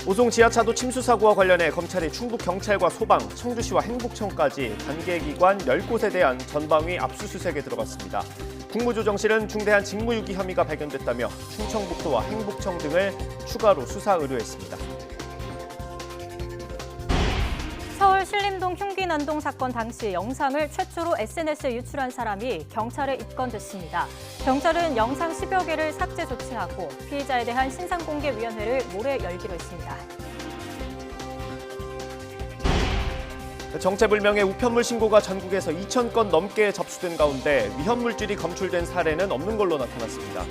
오송 지하차도 침수 사고와 관련해 검찰이 충북경찰과 소방, 청주시와 행복청까지 관계기관 10곳에 대한 전방위 압수수색에 들어갔습니다. 국무조정실은 중대한 직무유기 혐의가 발견됐다며 충청북도와 행복청 등을 추가로 수사 의뢰했습니다. 서울 신림동 흉기 난동 사건 당시 영상을 최초로 SNS에 유출한 사람이 경찰에 입건됐습니다. 경찰은 영상 10여 개를 삭제 조치하고 피의자에 대한 신상공개위원회를 모레 열기로 했습니다. 정체불명의 우편물 신고가 전국에서 2,000건 넘게 접수된 가운데 위험물질이 검출된 사례는 없는 걸로 나타났습니다.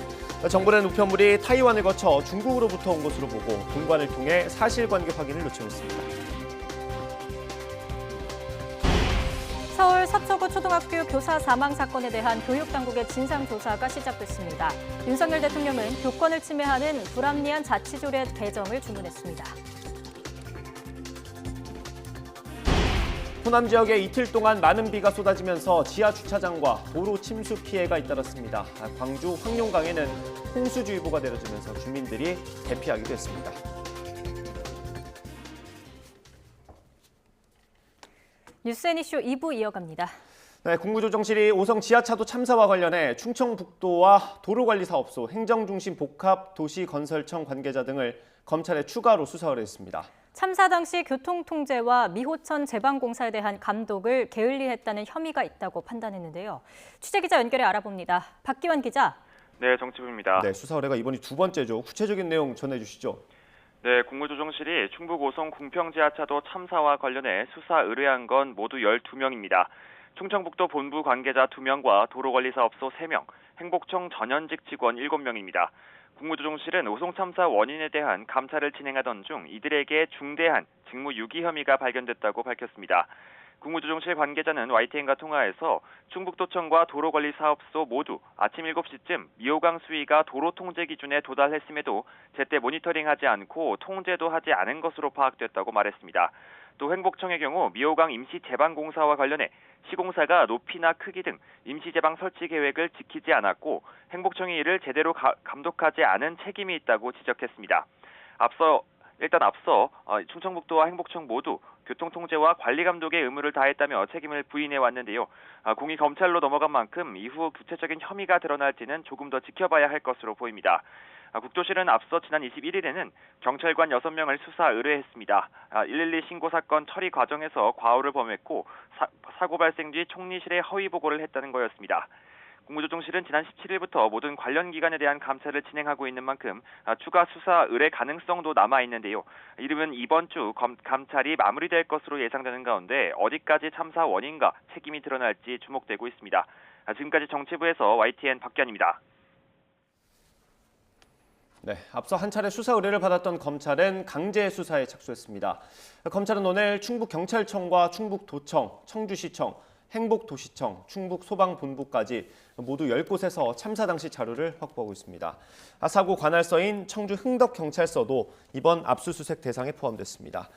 정부는 우편물이 타이완을 거쳐 중국으로부터 온 것으로 보고 공관을 통해 사실관계 확인을 요청했습니다. 서울 서초구 초등학교 교사 사망 사건에 대한 교육당국의 진상조사가 시작됐습니다. 윤석열 대통령은 교권을 침해하는 불합리한 자치조례 개정을 주문했습니다. 호남 지역에 이틀 동안 많은 비가 쏟아지면서 지하 주차장과 도로 침수 피해가 잇따랐습니다. 광주 황룡강에는 홍수주의보가 내려지면서 주민들이 대피하기도 했습니다. 뉴스 애니쇼 2부 이어갑니다. 네, 국무조정실이 오송 지하차도 참사와 관련해 충청북도와 도로관리사업소, 행정중심 복합도시건설청 관계자 등을 검찰에 추가로 수사 의뢰했습니다. 참사 당시 교통통제와 미호천 제방공사에 대한 감독을 게을리했다는 혐의가 있다고 판단했는데요. 취재기자 연결해 알아봅니다. 박기환 기자. 네, 정치부입니다. 네, 수사 의뢰가 이번이 두 번째죠. 구체적인 내용 전해주시죠. 네, 국무조정실이 충북 오송 궁평지하차도 참사와 관련해 수사 의뢰한 건 모두 12명입니다. 충청북도 본부 관계자 2명과 도로관리사업소 3명, 행복청 전현직 직원 7명입니다. 국무조정실은 오송 참사 원인에 대한 감찰을 진행하던 중 이들에게 중대한 직무유기 혐의가 발견됐다고 밝혔습니다. 국무조정실 관계자는 YTN과 통화해서 충북도청과 도로관리사업소 모두 아침 7시쯤 미호강 수위가 도로 통제 기준에 도달했음에도 제때 모니터링하지 않고 통제도 하지 않은 것으로 파악됐다고 말했습니다. 또 행복청의 경우 미호강 임시 제방 공사와 관련해 시공사가 높이나 크기 등 임시 제방 설치 계획을 지키지 않았고 행복청이 이를 제대로 감독하지 않은 책임이 있다고 지적했습니다. 앞서 충청북도와 행복청 모두 교통통제와 관리감독의 의무를 다했다며 책임을 부인해 왔는데요. 공이 검찰로 넘어간 만큼 이후 구체적인 혐의가 드러날지는 조금 더 지켜봐야 할 것으로 보입니다. 국토실은 앞서 지난 21일에는 경찰관 6명을 수사 의뢰했습니다. 112 신고 사건 처리 과정에서 과오를 범했고 사고 발생 뒤 총리실에 허위 보고를 했다는 거였습니다. 국무조정실은 지난 17일부터 모든 관련 기관에 대한 감찰을 진행하고 있는 만큼 추가 수사 의뢰 가능성도 남아있는데요. 이르면 이번 주 감찰이 마무리될 것으로 예상되는 가운데 어디까지 참사 원인과 책임이 드러날지 주목되고 있습니다. 지금까지 정치부에서 YTN 박기환입니다. 네, 앞서 한 차례 수사 의뢰를 받았던 검찰은 강제 수사에 착수했습니다. 검찰은 오늘 충북경찰청과 충북도청, 청주시청, 행복도시청, 충북소방본부까지 모두 10곳에서 참사 당시 자료를 확보하고 있습니다. 사고 관할서인 청주 흥덕경찰서도 이번 압수수색 대상에 포함됐습니다.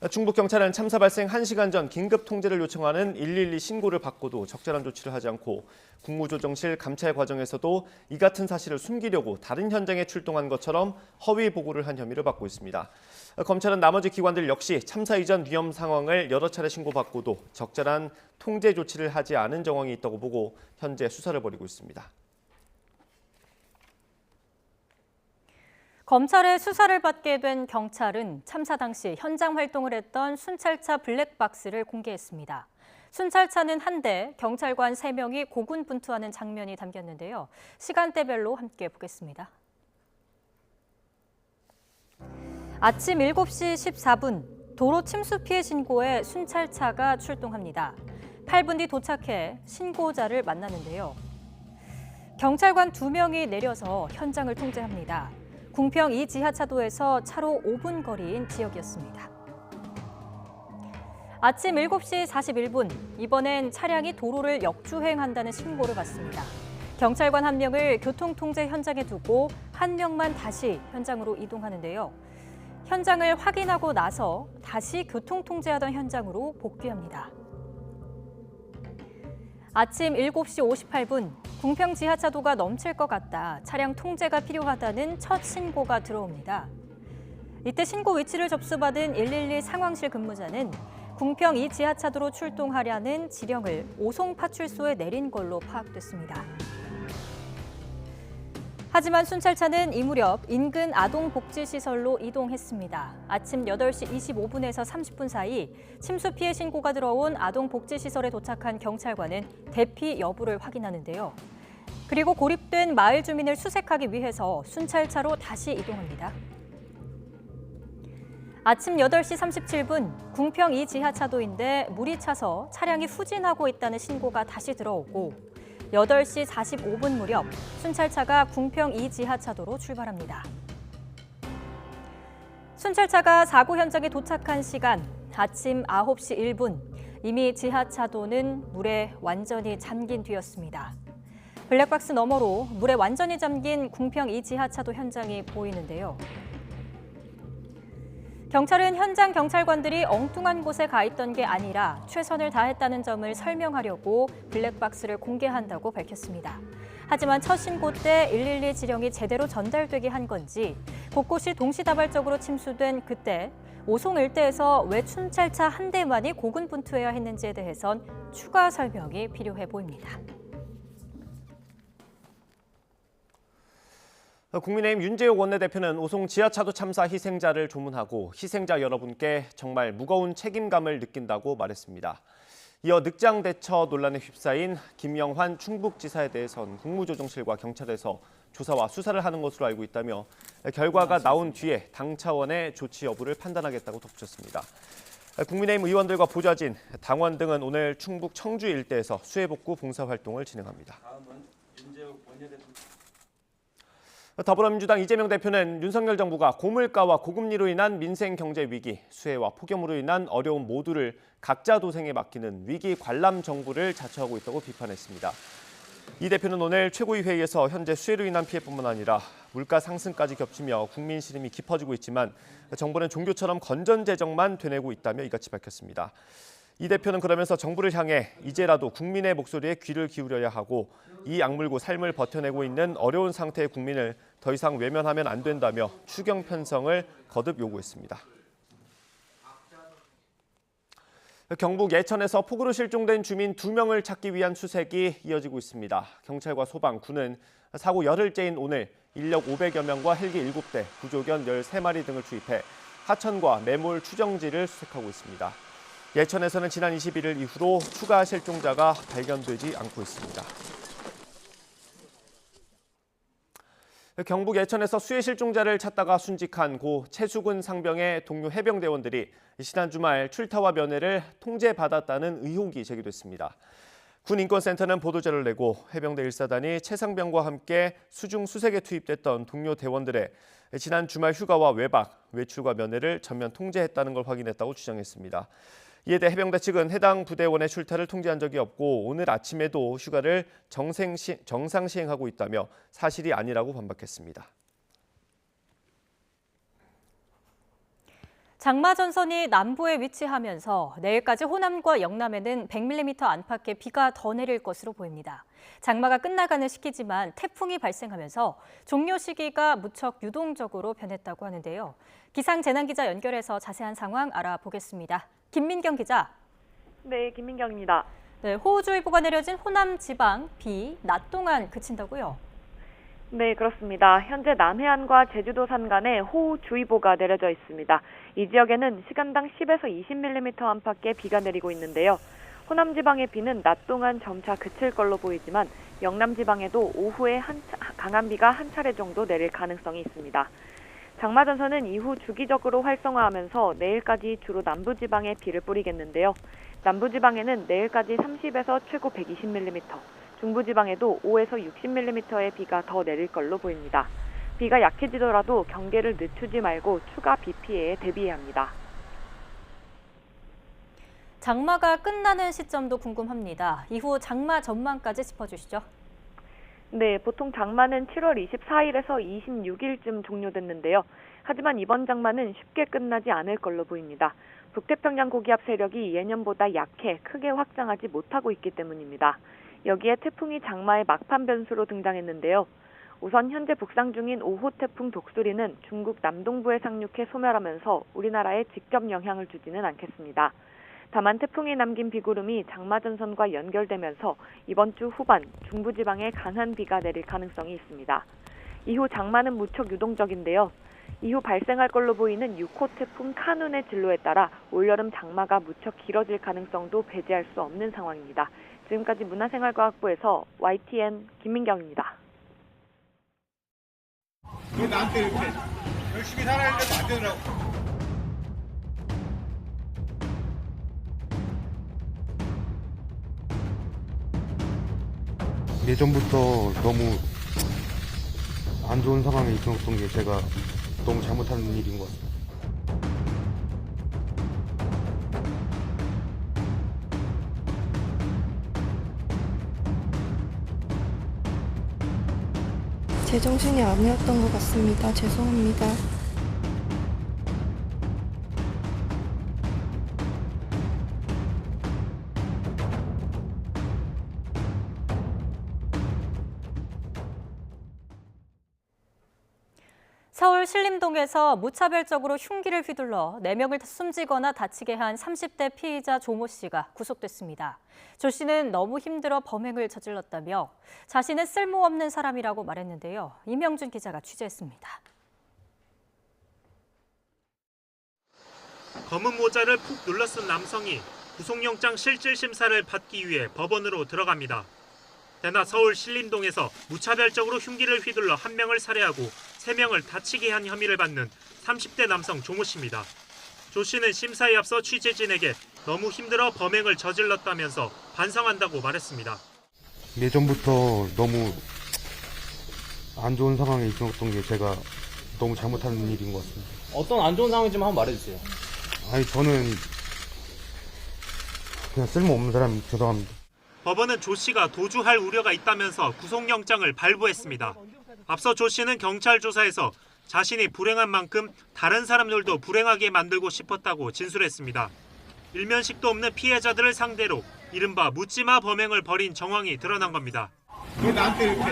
충북경찰은 참사 발생 1시간 전 긴급 통제를 요청하는 112 신고를 받고도 적절한 조치를 하지 않고 국무조정실 감찰 과정에서도 이 같은 사실을 숨기려고 다른 현장에 출동한 것처럼 허위 보고를 한 혐의를 받고 있습니다. 검찰은 나머지 기관들 역시 참사 이전 위험 상황을 여러 차례 신고받고도 적절한 통제 조치를 하지 않은 정황이 있다고 보고 현재 수사를 벌이고 있습니다. 검찰의 수사를 받게 된 경찰은 참사 당시 현장 활동을 했던 순찰차 블랙박스를 공개했습니다. 순찰차는 한 대, 경찰관 3명이 고군분투하는 장면이 담겼는데요. 시간대별로 함께 보겠습니다. 아침 7시 14분, 도로 침수 피해 신고에 순찰차가 출동합니다. 8분 뒤 도착해 신고자를 만나는데요. 경찰관 2명이 내려서 현장을 통제합니다. 궁평 2 지하차도에서 차로 5분 거리인 지역이었습니다. 아침 7시 41분, 이번엔 차량이 도로를 역주행한다는 신고를 받습니다. 경찰관 1명을 교통통제 현장에 두고 1명만 다시 현장으로 이동하는데요. 현장을 확인하고 나서 다시 교통통제하던 현장으로 복귀합니다. 아침 7시 58분, 궁평 지하차도가 넘칠 것 같다, 차량 통제가 필요하다는 첫 신고가 들어옵니다. 이때 신고 위치를 접수받은 112 상황실 근무자는 궁평 2 지하차도로 출동하려는 지령을 오송 파출소에 내린 걸로 파악됐습니다. 하지만 순찰차는 이 무렵 인근 아동복지시설로 이동했습니다. 아침 8시 25분에서 30분 사이 침수 피해 신고가 들어온 아동복지시설에 도착한 경찰관은 대피 여부를 확인하는데요. 그리고 고립된 마을 주민을 수색하기 위해서 순찰차로 다시 이동합니다. 아침 8시 37분 궁평 2 지하차도인데 물이 차서 차량이 후진하고 있다는 신고가 다시 들어오고 8시 45분 무렵 순찰차가 궁평 2 지하차도로 출발합니다. 순찰차가 사고 현장에 도착한 시간 아침 9시 1분 이미 지하차도는 물에 완전히 잠긴 뒤였습니다. 블랙박스 너머로 물에 완전히 잠긴 궁평 2 지하차도 현장이 보이는데요. 경찰은 현장 경찰관들이 엉뚱한 곳에 가 있던 게 아니라 최선을 다했다는 점을 설명하려고 블랙박스를 공개한다고 밝혔습니다. 하지만 첫 신고 때 112 지령이 제대로 전달되게 한 건지 곳곳이 동시다발적으로 침수된 그때 오송 일대에서 왜 순찰차 한 대만이 고군분투해야 했는지에 대해선 추가 설명이 필요해 보입니다. 국민의힘 윤재욱 원내대표는 오송 지하차도 참사 희생자를 조문하고 희생자 여러분께 정말 무거운 책임감을 느낀다고 말했습니다. 이어 늑장 대처 논란에 휩싸인 김영환 충북지사에 대해선 국무조정실과 경찰에서 조사와 수사를 하는 것으로 알고 있다며 결과가 나온 뒤에 당 차원의 조치 여부를 판단하겠다고 덧붙였습니다. 국민의힘 의원들과 보좌진, 당원 등은 오늘 충북 청주 일대에서 수해복구 봉사활동을 진행합니다. 다음은 윤재욱 원내대표. 더불어민주당 이재명 대표는 윤석열 정부가 고물가와 고금리로 인한 민생 경제 위기, 수해와 폭염으로 인한 어려움 모두를 각자 도생에 맡기는 위기 관람 정부를 자처하고 있다고 비판했습니다. 이 대표는 오늘 최고위 회의에서 현재 수해로 인한 피해뿐만 아니라 물가 상승까지 겹치며 국민 시름이 깊어지고 있지만 정부는 종교처럼 건전재정만 되뇌고 있다며 이같이 밝혔습니다. 이 대표는 그러면서 정부를 향해 이제라도 국민의 목소리에 귀를 기울여야 하고 이 악물고 삶을 버텨내고 있는 어려운 상태의 국민을 더 이상 외면하면 안 된다며 추경 편성을 거듭 요구했습니다. 경북 예천에서 폭우로 실종된 주민 2명을 찾기 위한 수색이 이어지고 있습니다. 경찰과 소방, 군은 사고 열흘째인 오늘 인력 500여 명과 헬기 7대, 구조견 13마리 등을 투입해 하천과 매몰 추정지를 수색하고 있습니다. 예천에서는 지난 21일 이후로 추가 실종자가 발견되지 않고 있습니다. 경북 예천에서 수해 실종자를 찾다가 순직한 고 최수근 상병의 동료 해병대원들이 지난 주말 출타와 면회를 통제받았다는 의혹이 제기됐습니다. 군인권센터는 보도자를 내고 해병대 1사단이 최 상병과 함께 수중 수색에 투입됐던 동료 대원들의 지난 주말 휴가와 외박, 외출과 면회를 전면 통제했다는 걸 확인했다고 주장했습니다. 이에 대해 해병대 측은 해당 부대원의 출타를 통제한 적이 없고 오늘 아침에도 휴가를 정상 시행하고 있다며 사실이 아니라고 반박했습니다. 장마 전선이 남부에 위치하면서 내일까지 호남과 영남에는 100mm 안팎의 비가 더 내릴 것으로 보입니다. 장마가 끝나가는 시기지만 태풍이 발생하면서 종료 시기가 무척 유동적으로 변했다고 하는데요. 기상재난기자 연결해서 자세한 상황 알아보겠습니다. 김민경 기자. 네, 김민경입니다. 네, 호우주의보가 내려진 호남 지방 비 낮 동안 그친다고요? 네, 그렇습니다. 현재 남해안과 제주도 산간에 호우주의보가 내려져 있습니다. 이 지역에는 시간당 10에서 20mm 안팎의 비가 내리고 있는데요. 호남 지방의 비는 낮 동안 점차 그칠 걸로 보이지만 영남 지방에도 오후에 강한 비가 한 차례 정도 내릴 가능성이 있습니다. 장마전선은 이후 주기적으로 활성화하면서 내일까지 주로 남부지방에 비를 뿌리겠는데요. 남부지방에는 내일까지 30에서 최고 120mm, 중부지방에도 5에서 60mm의 비가 더 내릴 걸로 보입니다. 비가 약해지더라도 경계를 늦추지 말고 추가 비 피해에 대비해야 합니다. 장마가 끝나는 시점도 궁금합니다. 이후 장마 전망까지 짚어주시죠. 네, 보통 장마는 7월 24일에서 26일쯤 종료됐는데요. 하지만 이번 장마는 쉽게 끝나지 않을 걸로 보입니다. 북태평양 고기압 세력이 예년보다 약해 크게 확장하지 못하고 있기 때문입니다. 여기에 태풍이 장마의 막판 변수로 등장했는데요. 우선 현재 북상 중인 5호 태풍 독수리는 중국 남동부에 상륙해 소멸하면서 우리나라에 직접 영향을 주지는 않겠습니다. 다만 태풍이 남긴 비구름이 장마전선과 연결되면서 이번 주 후반 중부지방에 강한 비가 내릴 가능성이 있습니다. 이후 장마는 무척 유동적인데요. 이후 발생할 걸로 보이는 6호 태풍 카눈의 진로에 따라 올여름 장마가 무척 길어질 가능성도 배제할 수 없는 상황입니다. 지금까지 문화생활과학부에서 YTN 김민경입니다. 왜 나한테 이렇게 열심히 살아야 되는데 안 되더라고. 예전부터 너무 안 좋은 상황에 있었던 게 제가 너무 잘못한 일인 것 같습니다. 제정신이 아니었던 것 같습니다. 죄송합니다. 서울 신림동에서 무차별적으로 흉기를 휘둘러 4명을 숨지거나 다치게 한 30대 피의자 조모 씨가 구속됐습니다. 조 씨는 너무 힘들어 범행을 저질렀다며 자신은 쓸모없는 사람이라고 말했는데요. 임영준 기자가 취재했습니다. 검은 모자를 푹 눌러 쓴 남성이 구속영장 실질 심사를 받기 위해 법원으로 들어갑니다. 대낮 서울 신림동에서 무차별적으로 흉기를 휘둘러 1명을 살해하고 3명을 다치게 한 혐의를 받는 30대 남성 조모 씨입니다. 조 씨는 심사에 앞서 취재진에게 너무 힘들어 범행을 저질렀다면서 반성한다고 말했습니다. 예전부터 너무 안 좋은 상황에 있었던 게 제가 너무 잘못한 일인 것 같습니다. 어떤 안 좋은 상황인지 한번 말해주세요. 아니 저는 그냥 쓸모없는 사람 죄송합니다. 법원은 조 씨가 도주할 우려가 있다면서 구속영장을 발부했습니다. 앞서 조 씨는 경찰 조사에서 자신이 불행한 만큼 다른 사람들도 불행하게 만들고 싶었다고 진술했습니다. 일면식도 없는 피해자들을 상대로 이른바 묻지마 범행을 벌인 정황이 드러난 겁니다. 왜 나한테 이렇게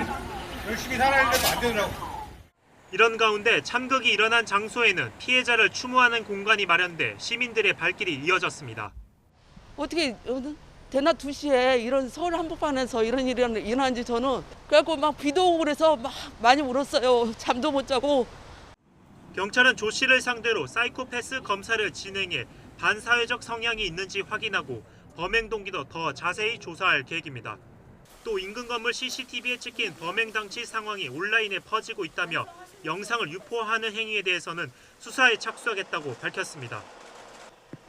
열심히 살아야 되는데 안 되더라고. 이런 가운데 참극이 일어난 장소에는 피해자를 추모하는 공간이 마련돼 시민들의 발길이 이어졌습니다. 어떻게 대낮 2시에 이런 서울 한복판에서 이런 일이 일어난지 저는 그래갖고 막 비도 오고 그래서 막 많이 울었어요. 잠도 못 자고. 경찰은 조 씨를 상대로 사이코패스 검사를 진행해 반사회적 성향이 있는지 확인하고 범행 동기도 더 자세히 조사할 계획입니다. 또 인근 건물 CCTV에 찍힌 범행 당시 상황이 온라인에 퍼지고 있다며 영상을 유포하는 행위에 대해서는 수사에 착수하겠다고 밝혔습니다.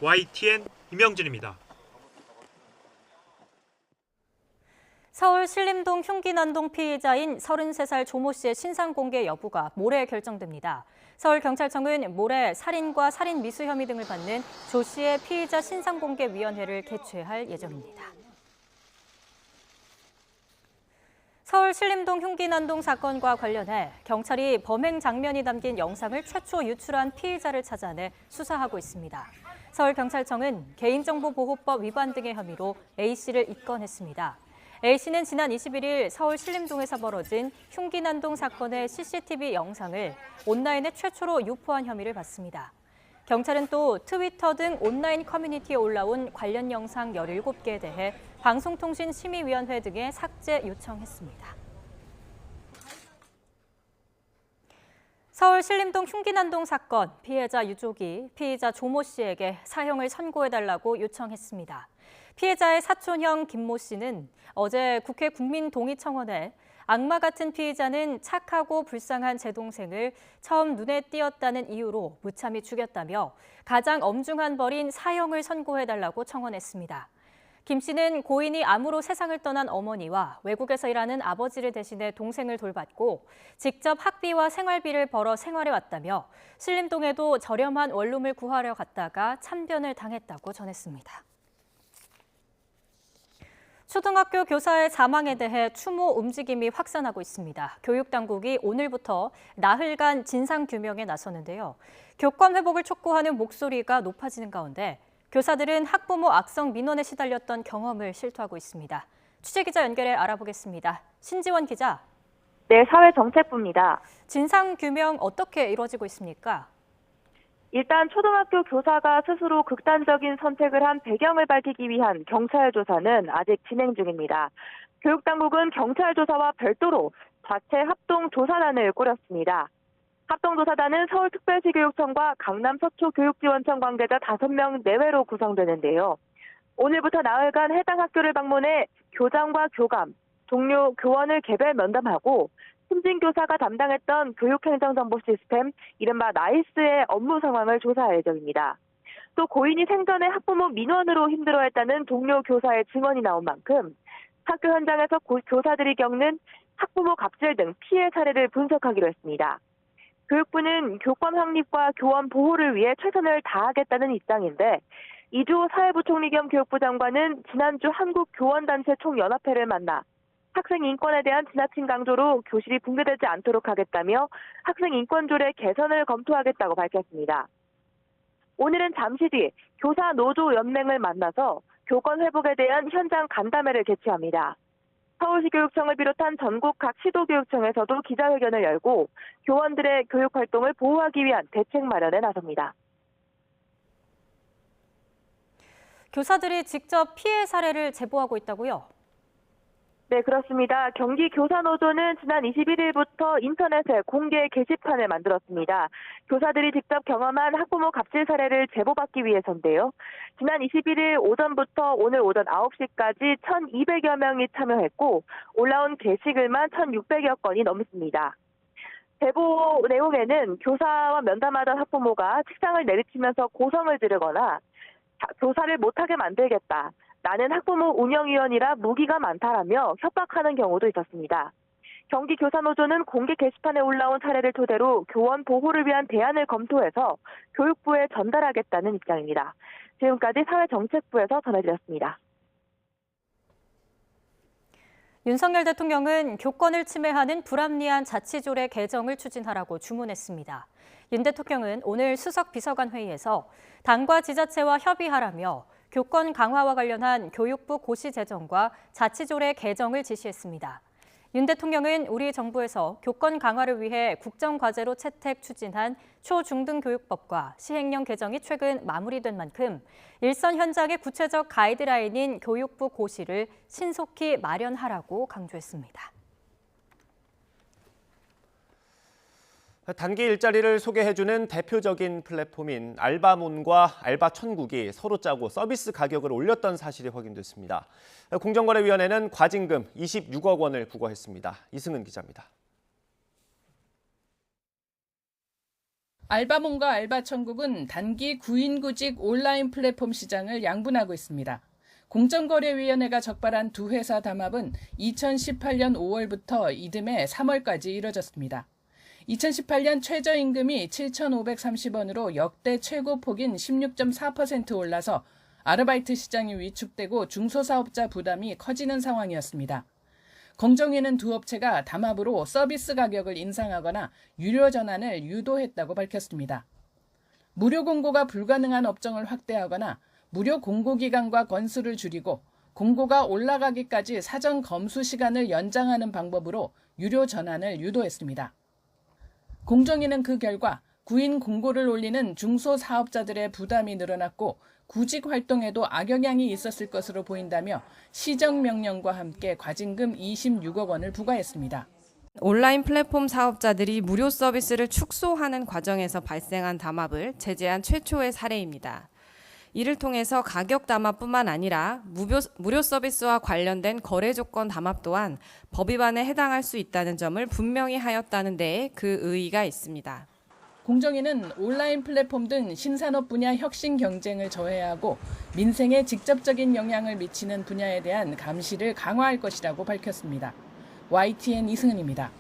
YTN 임영준입니다. 서울 신림동 흉기 난동 피의자인 33살 조모 씨의 신상 공개 여부가 모레 결정됩니다. 서울경찰청은 모레 살인과 살인 미수 혐의 등을 받는 조 씨의 피의자 신상 공개 위원회를 개최할 예정입니다. 서울 신림동 흉기 난동 사건과 관련해 경찰이 범행 장면이 담긴 영상을 최초 유출한 피의자를 찾아내 수사하고 있습니다. 서울경찰청은 개인정보보호법 위반 등의 혐의로 A씨를 입건했습니다. A씨는 지난 21일 서울 신림동에서 벌어진 흉기 난동 사건의 CCTV 영상을 온라인에 최초로 유포한 혐의를 받습니다. 경찰은 또 트위터 등 온라인 커뮤니티에 올라온 관련 영상 17개에 대해 방송통신심의위원회 등에 삭제 요청했습니다. 서울 신림동 흉기 난동 사건 피해자 유족이 피의자 조모 씨에게 사형을 선고해달라고 요청했습니다. 피해자의 사촌형 김모 씨는 어제 국회 국민동의청원에 악마 같은 피의자는 착하고 불쌍한 제 동생을 처음 눈에 띄었다는 이유로 무참히 죽였다며 가장 엄중한 벌인 사형을 선고해달라고 청원했습니다. 김 씨는 고인이 암으로 세상을 떠난 어머니와 외국에서 일하는 아버지를 대신해 동생을 돌봤고 직접 학비와 생활비를 벌어 생활해왔다며 신림동에도 저렴한 원룸을 구하려 갔다가 참변을 당했다고 전했습니다. 초등학교 교사의 사망에 대해 추모 움직임이 확산하고 있습니다. 교육당국이 오늘부터 나흘간 진상규명에 나서는데요. 교권 회복을 촉구하는 목소리가 높아지는 가운데 교사들은 학부모 악성 민원에 시달렸던 경험을 실토하고 있습니다. 취재기자 연결해 알아보겠습니다. 신지원 기자. 네, 사회정책부입니다. 진상규명 어떻게 이루어지고 있습니까? 일단 초등학교 교사가 스스로 극단적인 선택을 한 배경을 밝히기 위한 경찰 조사는 아직 진행 중입니다. 교육당국은 경찰 조사와 별도로 자체 합동조사단을 꾸렸습니다. 합동조사단은 서울특별시교육청과 강남 서초교육지원청 관계자 5명 내외로 구성되는데요. 오늘부터 나흘간 해당 학교를 방문해 교장과 교감, 동료, 교원을 개별 면담하고 심진교사가 담당했던 교육행정정보 시스템, 이른바 나이스의 업무 상황을 조사할 예정입니다. 또 고인이 생전에 학부모 민원으로 힘들어했다는 동료 교사의 증언이 나온 만큼 학교 현장에서 교사들이 겪는 학부모 갑질 등 피해 사례를 분석하기로 했습니다. 교육부는 교권 확립과 교원 보호를 위해 최선을 다하겠다는 입장인데 이주호 사회부총리 겸 교육부 장관은 지난주 한국교원단체 총연합회를 만나 학생 인권에 대한 지나친 강조로 교실이 붕괴되지 않도록 하겠다며 학생 인권조례 개선을 검토하겠다고 밝혔습니다. 오늘은 잠시 뒤 교사 노조 연맹을 만나서 교권 회복에 대한 현장 간담회를 개최합니다. 서울시 교육청을 비롯한 전국 각 시도교육청에서도 기자회견을 열고 교원들의 교육 활동을 보호하기 위한 대책 마련에 나섭니다. 교사들이 직접 피해 사례를 제보하고 있다고요? 네, 그렇습니다. 경기교사노조는 지난 21일부터 인터넷에 공개 게시판을 만들었습니다. 교사들이 직접 경험한 학부모 갑질 사례를 제보받기 위해서인데요. 지난 21일 오전부터 오늘 오전 9시까지 1,200여 명이 참여했고 올라온 게시글만 1,600여 건이 넘습니다. 제보 내용에는 교사와 면담하던 학부모가 책상을 내리치면서 고성을 지르거나 교사를 못하게 만들겠다. 나는 학부모 운영위원이라 무기가 많다라며 협박하는 경우도 있었습니다. 경기교사노조는 공개 게시판에 올라온 사례를 토대로 교원 보호를 위한 대안을 검토해서 교육부에 전달하겠다는 입장입니다. 지금까지 사회정책부에서 전해드렸습니다. 윤석열 대통령은 교권을 침해하는 불합리한 자치조례 개정을 추진하라고 주문했습니다. 윤 대통령은 오늘 수석 비서관 회의에서 당과 지자체와 협의하라며 교권 강화와 관련한 교육부 고시 제정과 자치조례 개정을 지시했습니다. 윤 대통령은 우리 정부에서 교권 강화를 위해 국정과제로 채택 추진한 초중등교육법과 시행령 개정이 최근 마무리된 만큼 일선 현장의 구체적 가이드라인인 교육부 고시를 신속히 마련하라고 강조했습니다. 단기 일자리를 소개해주는 대표적인 플랫폼인 알바몬과 알바천국이 서로 짜고 서비스 가격을 올렸던 사실이 확인됐습니다. 공정거래위원회는 과징금 26억 원을 부과했습니다. 이승은 기자입니다. 알바몬과 알바천국은 단기 구인구직 온라인 플랫폼 시장을 양분하고 있습니다. 공정거래위원회가 적발한 두 회사 담합은 2018년 5월부터 이듬해 3월까지 이뤄졌습니다. 2018년 최저임금이 7,530원으로 역대 최고폭인 16.4% 올라서 아르바이트 시장이 위축되고 중소사업자 부담이 커지는 상황이었습니다. 공정위는 두 업체가 담합으로 서비스 가격을 인상하거나 유료 전환을 유도했다고 밝혔습니다. 무료 공고가 불가능한 업종을 확대하거나 무료 공고 기간과 건수를 줄이고 공고가 올라가기까지 사전 검수 시간을 연장하는 방법으로 유료 전환을 유도했습니다. 공정위는 그 결과 구인 공고를 올리는 중소사업자들의 부담이 늘어났고 구직 활동에도 악영향이 있었을 것으로 보인다며 시정명령과 함께 과징금 26억 원을 부과했습니다. 온라인 플랫폼 사업자들이 무료 서비스를 축소하는 과정에서 발생한 담합을 제재한 최초의 사례입니다. 이를 통해서 가격 담합뿐만 아니라 무료 서비스와 관련된 거래 조건 담합 또한 법 위반에 해당할 수 있다는 점을 분명히 하였다는 데에 그 의의가 있습니다. 공정위는 온라인 플랫폼 등 신산업 분야 혁신 경쟁을 저해하고 민생에 직접적인 영향을 미치는 분야에 대한 감시를 강화할 것이라고 밝혔습니다. YTN 이승은입니다.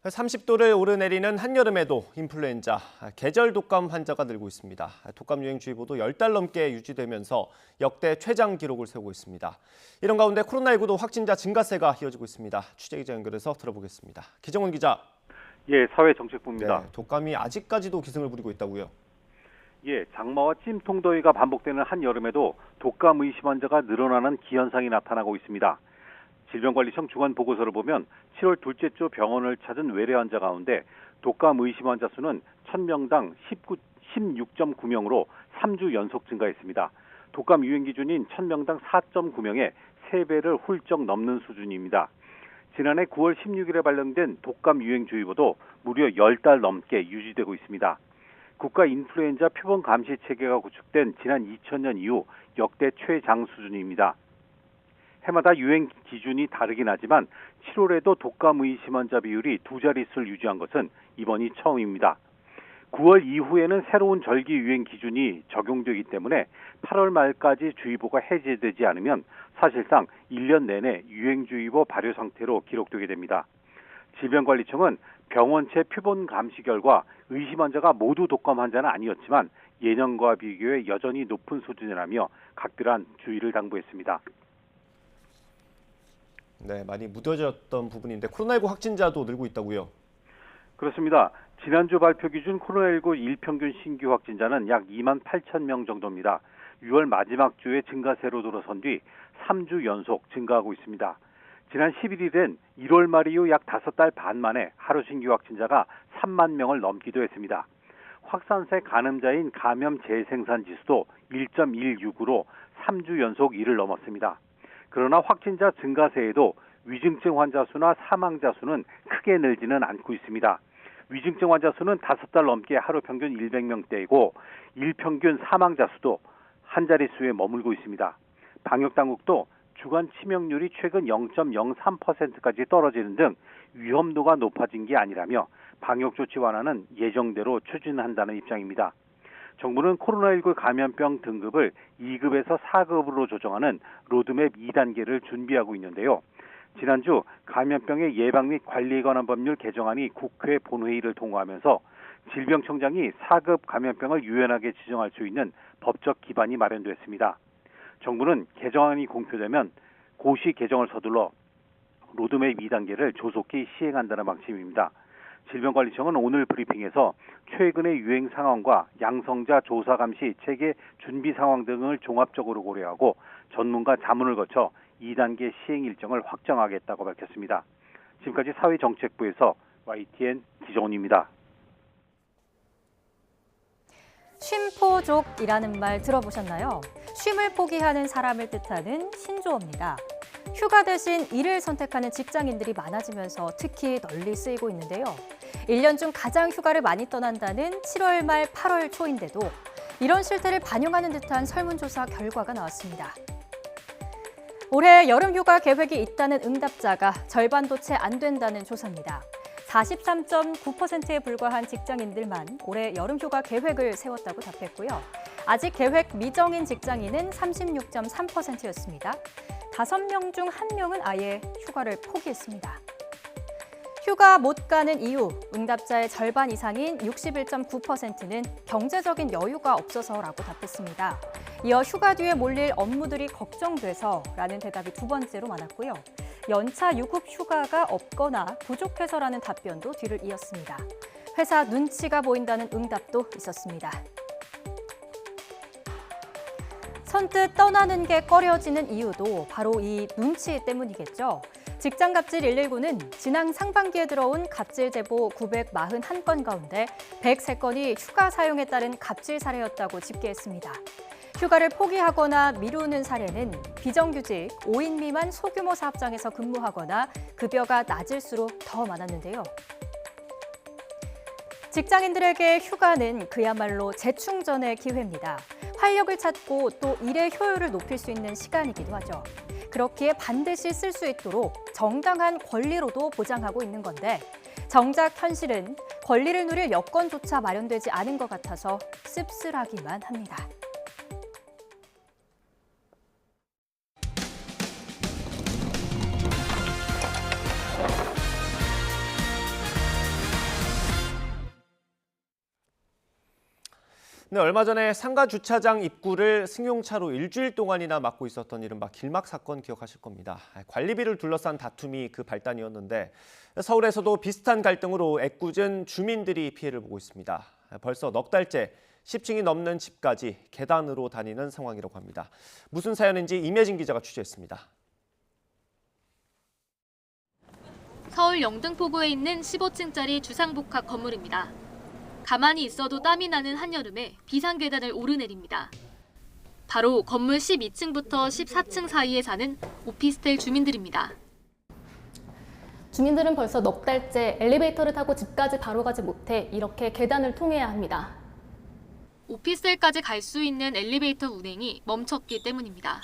30도를 오르내리는 한여름에도 인플루엔자, 계절 독감 환자가 늘고 있습니다. 독감 유행주의보도 10달 넘게 유지되면서 역대 최장 기록을 세우고 있습니다. 이런 가운데 코로나19도 확진자 증가세가 이어지고 있습니다. 취재기자 연결해서 들어보겠습니다. 기정훈 기자. 예, 사회정책부입니다. 네, 독감이 아직까지도 기승을 부리고 있다고요? 예, 장마와 찜통더위가 반복되는 한여름에도 독감 의심 환자가 늘어나는 기현상이 나타나고 있습니다. 질병관리청 주간 보고서를 보면 7월 둘째 주 병원을 찾은 외래 환자 가운데 독감 의심 환자 수는 1000명당 16.9명으로 3주 연속 증가했습니다. 독감 유행 기준인 1000명당 4.9명에 3배를 훌쩍 넘는 수준입니다. 지난해 9월 16일에 발령된 독감 유행주의보도 무려 10달 넘게 유지되고 있습니다. 국가 인플루엔자 표본 감시 체계가 구축된 지난 2000년 이후 역대 최장 수준입니다. 해마다 유행 기준이 다르긴 하지만 7월에도 독감 의심 환자 비율이 두 자릿수를 유지한 것은 이번이 처음입니다. 9월 이후에는 새로운 절기 유행 기준이 적용되기 때문에 8월 말까지 주의보가 해제되지 않으면 사실상 1년 내내 유행주의보 발효 상태로 기록되게 됩니다. 질병관리청은 병원체 표본 감시 결과 의심 환자가 모두 독감 환자는 아니었지만 예년과 비교해 여전히 높은 수준이라며 각별한 주의를 당부했습니다. 네, 많이 무뎌졌던 부분인데 코로나19 확진자도 늘고 있다고요? 그렇습니다. 지난주 발표 기준 코로나19 일평균 신규 확진자는 약 2만 8천 명 정도입니다. 6월 마지막 주에 증가세로 돌아선 뒤 3주 연속 증가하고 있습니다. 지난 11일엔 1월 말 이후 약 5달 반 만에 하루 신규 확진자가 3만 명을 넘기도 했습니다. 확산세 가늠자인 감염 재생산 지수도 1.16으로 3주 연속 1을 넘었습니다. 그러나 확진자 증가세에도 위중증 환자 수나 사망자 수는 크게 늘지는 않고 있습니다. 위중증 환자 수는 5달 넘게 하루 평균 100명대이고 일평균 사망자 수도 한 자릿수에 머물고 있습니다. 방역당국도 주간 치명률이 최근 0.03%까지 떨어지는 등 위험도가 높아진 게 아니라며 방역조치 완화는 예정대로 추진한다는 입장입니다. 정부는 코로나19 감염병 등급을 2급에서 4급으로 조정하는 로드맵 2단계를 준비하고 있는데요. 지난주 감염병의 예방 및 관리에 관한 법률 개정안이 국회 본회의를 통과하면서 질병청장이 4급 감염병을 유연하게 지정할 수 있는 법적 기반이 마련됐습니다. 정부는 개정안이 공표되면 고시 개정을 서둘러 로드맵 2단계를 조속히 시행한다는 방침입니다. 질병관리청은 오늘 브리핑에서 최근의 유행 상황과 양성자 조사 감시 체계 준비 상황 등을 종합적으로 고려하고 전문가 자문을 거쳐 2단계 시행 일정을 확정하겠다고 밝혔습니다. 지금까지 사회정책부에서 YTN 기정훈입니다. 쉼포족이라는 말 들어보셨나요? 쉼을 포기하는 사람을 뜻하는 신조어입니다. 휴가 대신 일을 선택하는 직장인들이 많아지면서 특히 널리 쓰이고 있는데요. 1년 중 가장 휴가를 많이 떠난다는 7월 말 8월 초인데도 이런 실태를 반영하는 듯한 설문조사 결과가 나왔습니다. 올해 여름 휴가 계획이 있다는 응답자가 절반도 채 안 된다는 조사입니다. 43.9%에 불과한 직장인들만 올해 여름 휴가 계획을 세웠다고 답했고요. 아직 계획 미정인 직장인은 36.3%였습니다. 5명 중 1명은 아예 휴가를 포기했습니다. 휴가 못 가는 이유, 응답자의 절반 이상인 61.9%는 경제적인 여유가 없어서라고 답했습니다. 이어 휴가 뒤에 몰릴 업무들이 걱정돼서라는 대답이 두 번째로 많았고요. 연차 유급 휴가가 없거나 부족해서라는 답변도 뒤를 이었습니다. 회사 눈치가 보인다는 응답도 있었습니다. 선뜻 떠나는 게 꺼려지는 이유도 바로 이 눈치 때문이겠죠. 직장갑질 119는 지난 상반기에 들어온 갑질 제보 941건 가운데 103건이 휴가 사용에 따른 갑질 사례였다고 집계했습니다. 휴가를 포기하거나 미루는 사례는 비정규직, 5인 미만 소규모 사업장에서 근무하거나 급여가 낮을수록 더 많았는데요. 직장인들에게 휴가는 그야말로 재충전의 기회입니다. 활력을 찾고 또 일의 효율을 높일 수 있는 시간이기도 하죠. 그렇기에 반드시 쓸 수 있도록 정당한 권리로도 보장하고 있는 건데 정작 현실은 권리를 누릴 여건조차 마련되지 않은 것 같아서 씁쓸하기만 합니다. 네, 얼마 전에 상가 주차장 입구를 승용차로 일주일 동안이나 막고 있었던 이른바 길막 사건 기억하실 겁니다. 관리비를 둘러싼 다툼이 그 발단이었는데 서울에서도 비슷한 갈등으로 애꿎은 주민들이 피해를 보고 있습니다. 벌써 넉 달째 10층이 넘는 집까지 계단으로 다니는 상황이라고 합니다. 무슨 사연인지 임혜진 기자가 취재했습니다. 서울 영등포구에 있는 15층짜리 주상복합 건물입니다. 가만히 있어도 땀이 나는 한여름에 비상계단을 오르내립니다. 바로 건물 12층부터 14층 사이에 사는 오피스텔 주민들입니다. 주민들은 벌써 넉 달째 엘리베이터를 타고 집까지 바로 가지 못해 이렇게 계단을 통해야 합니다. 오피스텔까지 갈 수 있는 엘리베이터 운행이 멈췄기 때문입니다.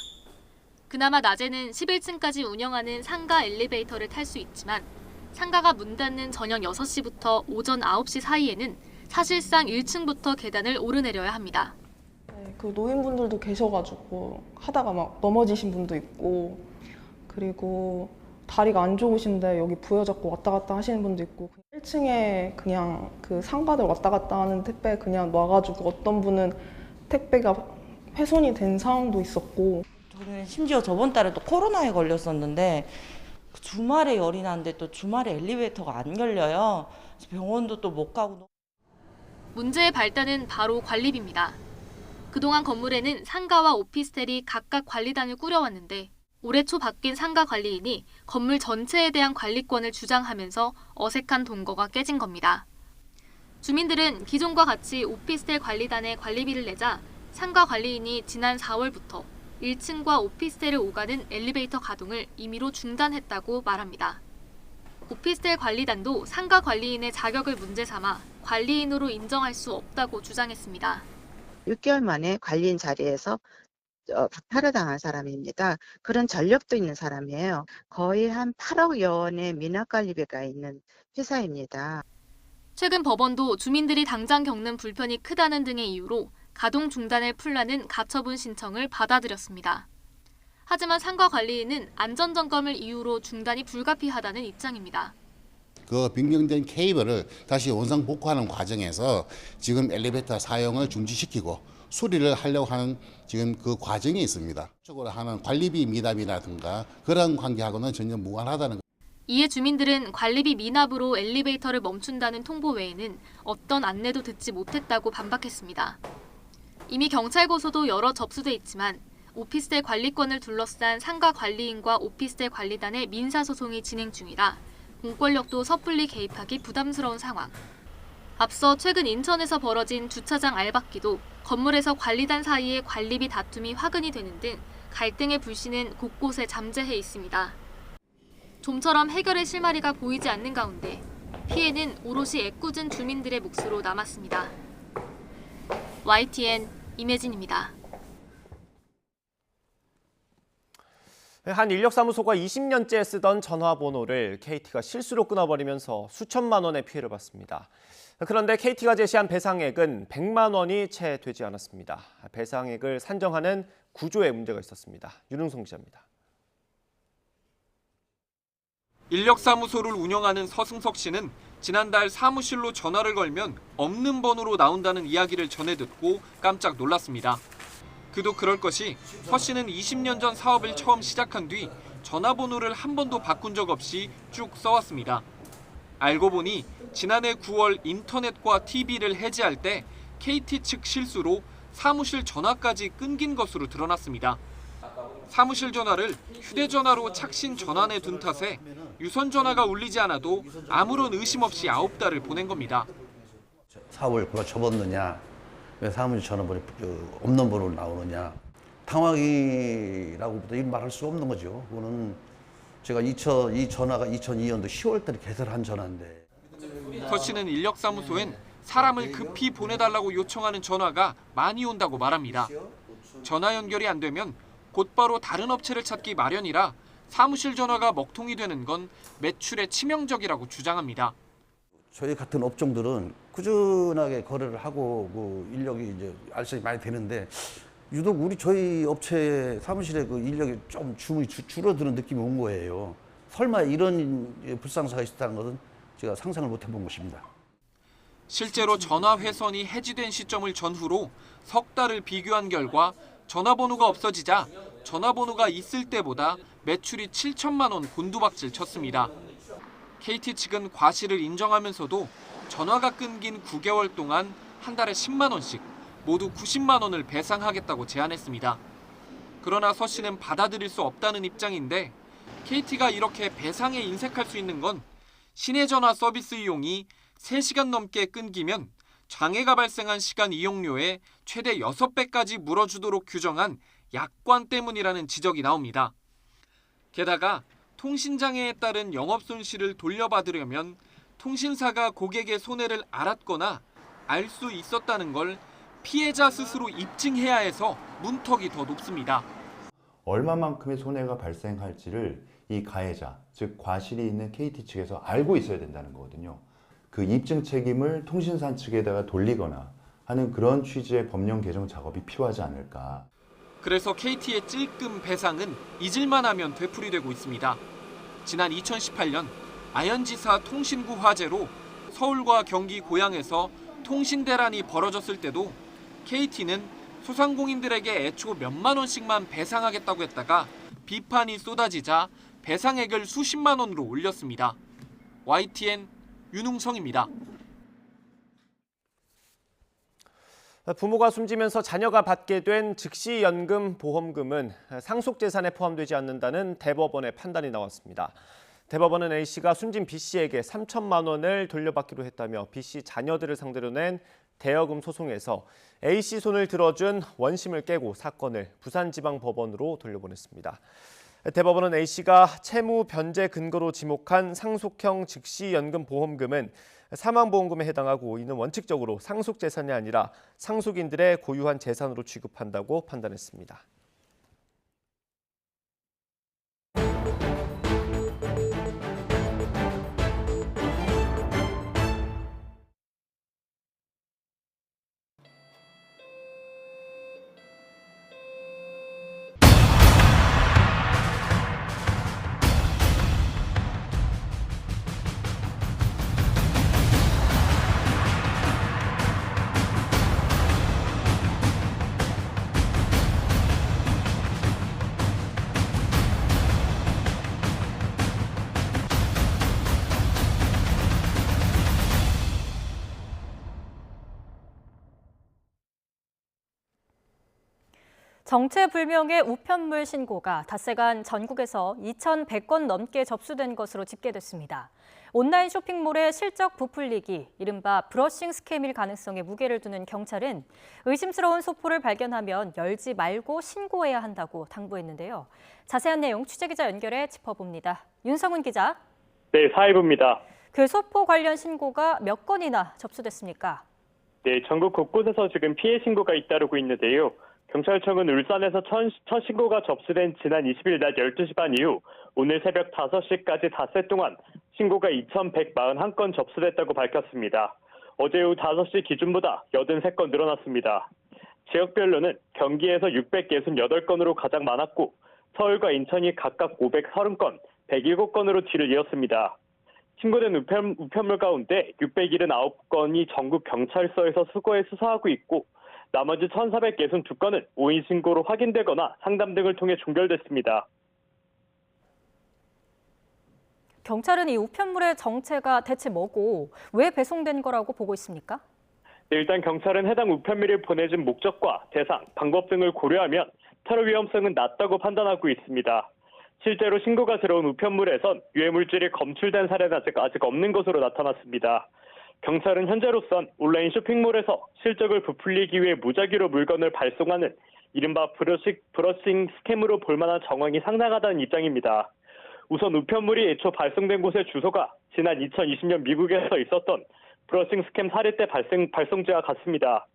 그나마 낮에는 11층까지 운영하는 상가 엘리베이터를 탈 수 있지만 상가가 문 닫는 저녁 6시부터 오전 9시 사이에는 사실상 1층부터 계단을 오르내려야 합니다. 그 노인분들도 계셔가지고 하다가 막 넘어지신 분도 있고, 그리고 다리가 안 좋으신데 여기 부여잡고 왔다 갔다 하시는 분도 있고, 1층에 그냥 그 상가들 왔다 갔다 하는 택배 그냥 놔가지고 어떤 분은 택배가 훼손이 된 상황도 있었고. 저는 심지어 저번 달에 또 코로나에 걸렸었는데 주말에 열이 나는데 또 주말에 엘리베이터가 안 열려요. 그래서 병원도 또 못 가고. 문제의 발단은 바로 관리비입니다. 그동안 건물에는 상가와 오피스텔이 각각 관리단을 꾸려왔는데 올해 초 바뀐 상가 관리인이 건물 전체에 대한 관리권을 주장하면서 어색한 동거가 깨진 겁니다. 주민들은 기존과 같이 오피스텔 관리단에 관리비를 내자 상가 관리인이 지난 4월부터 1층과 오피스텔을 오가는 엘리베이터 가동을 임의로 중단했다고 말합니다. 오피스텔 관리단도 상가 관리인의 자격을 문제 삼아 관리인으로 인정할 수 없다고 주장했습니다. 6개월 만에 관리인 자리에서 박탈을 당한 사람입니다. 그런 전력도 있는 사람이에요. 거의 한 8억 원의 미납관리비가 있는 회사입니다. 최근 법원도 주민들이 당장 겪는 불편이 크다는 등의 이유로 가동 중단을 풀라는 가처분 신청을 받아들였습니다. 하지만 상가 관리인은 안전점검을 이유로 중단이 불가피하다는 입장입니다. 그 변경된 케이블을 다시 원상 복구하는 과정에서 지금 엘리베이터 사용을 중지시키고 수리를 하려고 하는 지금 그 과정이 있습니다. 쪽으로 하는 관리비 미납이라든가 그런 관계하고는 전혀 무관하다는 것. 이에 주민들은 관리비 미납으로 엘리베이터를 멈춘다는 통보 외에는 어떤 안내도 듣지 못했다고 반박했습니다. 이미 경찰 고소도 여러 접수돼 있지만 오피스텔 관리권을 둘러싼 상가 관리인과 오피스텔 관리단의 민사소송이 진행 중이라 공권력도 섣불리 개입하기 부담스러운 상황. 앞서 최근 인천에서 벌어진 주차장 알박기도 건물에서 관리단 사이의 관리비 다툼이 화근이 되는 등 갈등의 불씨는 곳곳에 잠재해 있습니다. 좀처럼 해결의 실마리가 보이지 않는 가운데 피해는 오롯이 애꿎은 주민들의 몫으로 남았습니다. YTN 임혜진입니다. 한 인력사무소가 20년째 쓰던 전화번호를 KT가 실수로 끊어버리면서 수천만 원의 피해를 봤습니다. 그런데 KT가 제시한 배상액은 100만 원이 채 되지 않았습니다. 배상액을 산정하는 구조에 문제가 있었습니다. 윤흥성 기자입니다. 인력사무소를 운영하는 서승석 씨는 지난달 사무실로 전화를 걸면 없는 번호로 나온다는 이야기를 전해 듣고 깜짝 놀랐습니다. 그도 그럴 것이 서 씨는 20년 전 사업을 처음 시작한 뒤 전화번호를 한 번도 바꾼 적 없이 쭉 써왔습니다. 알고 보니 지난해 9월 인터넷과 TV를 해지할 때 KT 측 실수로 사무실 전화까지 끊긴 것으로 드러났습니다. 사무실 전화를 휴대전화로 착신 전환해 둔 탓에 유선 전화가 울리지 않아도 아무런 의심 없이 9달을 보낸 겁니다. 사업을 누가 접었느냐, 왜 사무실 전화번호 없는 번호로 나오느냐, 당황이라고부터 말할 수 없는 거죠. 그거는 제가 이 전화가 2002년도 10월 달에 개설한 전화인데. 서 씨는 인력사무소엔 사람을 급히 보내달라고 요청하는 전화가 많이 온다고 말합니다. 전화 연결이 안 되면 곧바로 다른 업체를 찾기 마련이라 사무실 전화가 먹통이 되는 건 매출에 치명적이라고 주장합니다. 저희 같은 업종들은 꾸준하게 거래를 하고 인력이 이제 알선이 많이 되는데 유독 저희 업체 사무실에 그 인력이 좀 주문이 줄어드는 느낌이 온 거예요. 설마 이런 불상사가 있었다는 것은 제가 상상을 못 해본 것입니다. 실제로 전화 회선이 해지된 시점을 전후로 석 달을 비교한 결과 전화번호가 없어지자 전화번호가 있을 때보다 매출이 7천만 원 곤두박질 쳤습니다. KT 측은 과실을 인정하면서도 전화가 끊긴 9개월 동안 한 달에 10만 원씩 모두 90만 원을 배상하겠다고 제안했습니다. 그러나 서 씨는 받아들일 수 없다는 입장인데 KT가 이렇게 배상에 인색할 수 있는 건 시내 전화 서비스 이용이 3시간 넘게 끊기면 장애가 발생한 시간 이용료의 최대 6배까지 물어주도록 규정한 약관 때문이라는 지적이 나옵니다. 게다가 통신장애에 따른 영업손실을 돌려받으려면 통신사가 고객의 손해를 알았거나 알 수 있었다는 걸 피해자 스스로 입증해야 해서 문턱이 더 높습니다. 얼마만큼의 손해가 발생할지를 이 가해자, 즉 과실이 있는 KT 측에서 알고 있어야 된다는 거거든요. 그 입증 책임을 통신사 측에다가 돌리거나 하는 그런 취지의 법령 개정 작업이 필요하지 않을까. 그래서 KT의 찔끔 배상은 잊을만 하면 되풀이되고 있습니다. 지난 2018년 아현지사 통신구 화재로 서울과 경기 고양에서 통신대란이 벌어졌을 때도 KT는 소상공인들에게 애초 몇만 원씩만 배상하겠다고 했다가 비판이 쏟아지자 배상액을 수십만 원으로 올렸습니다. YTN 윤웅성입니다. 부모가 숨지면서 자녀가 받게 된 즉시연금 보험금은 상속재산에 포함되지 않는다는 대법원의 판단이 나왔습니다. 대법원은 A씨가 숨진 B씨에게 3천만 원을 돌려받기로 했다며 B씨 자녀들을 상대로 낸 대여금 소송에서 A씨 손을 들어준 원심을 깨고 사건을 부산지방법원으로 돌려보냈습니다. 대법원은 A씨가 채무 변제 근거로 지목한 상속형 즉시연금 보험금은 사망보험금에 해당하고 이는 원칙적으로 상속재산이 아니라 상속인들의 고유한 재산으로 취급한다고 판단했습니다. 정체불명의 우편물 신고가 닷새간 전국에서 2,100건 넘게 접수된 것으로 집계됐습니다. 온라인 쇼핑몰의 실적 부풀리기, 이른바 브러싱 스캠일 가능성에 무게를 두는 경찰은 의심스러운 소포를 발견하면 열지 말고 신고해야 한다고 당부했는데요. 자세한 내용 취재기자 연결해 짚어봅니다. 윤성훈 기자. 네, 사회부입니다. 그 소포 관련 신고가 몇 건이나 접수됐습니까? 네, 전국 곳곳에서 지금 피해 신고가 잇따르고 있는데요. 경찰청은 울산에서 첫 신고가 접수된 지난 20일 낮 12시 반 이후 오늘 새벽 5시까지 닷새 동안 신고가 2,141건 접수됐다고 밝혔습니다. 어제 오후 5시 기준보다 83건 늘어났습니다. 지역별로는 경기에서 668건으로 가장 많았고 서울과 인천이 각각 530건, 107건으로 뒤를 이었습니다. 신고된 우편물 가운데 679건이 전국 경찰서에서 수거해 수사하고 있고 나머지 1,462건은 오인 신고로 확인되거나 상담 등을 통해 종결됐습니다. 경찰은 이 우편물의 정체가 대체 뭐고 왜 배송된 거라고 보고 있습니까? 네, 일단 경찰은 해당 우편물을 보내준 목적과 대상, 방법 등을 고려하면 테러 위험성은 낮다고 판단하고 있습니다. 실제로 신고가 들어온 우편물에선 유해물질이 검출된 사례는 아직 없는 것으로 나타났습니다. 경찰은 현재로선 온라인 쇼핑몰에서 실적을 부풀리기 위해 무작위로 물건을 발송하는 이른바 브러싱 스캠으로 볼 만한 정황이 상당하다는 입장입니다. 우선 우편물이 애초 발송된 곳의 주소가 지난 2020년 미국에서 있었던 브러싱 스캠 사례 때 발송지와 같습니다.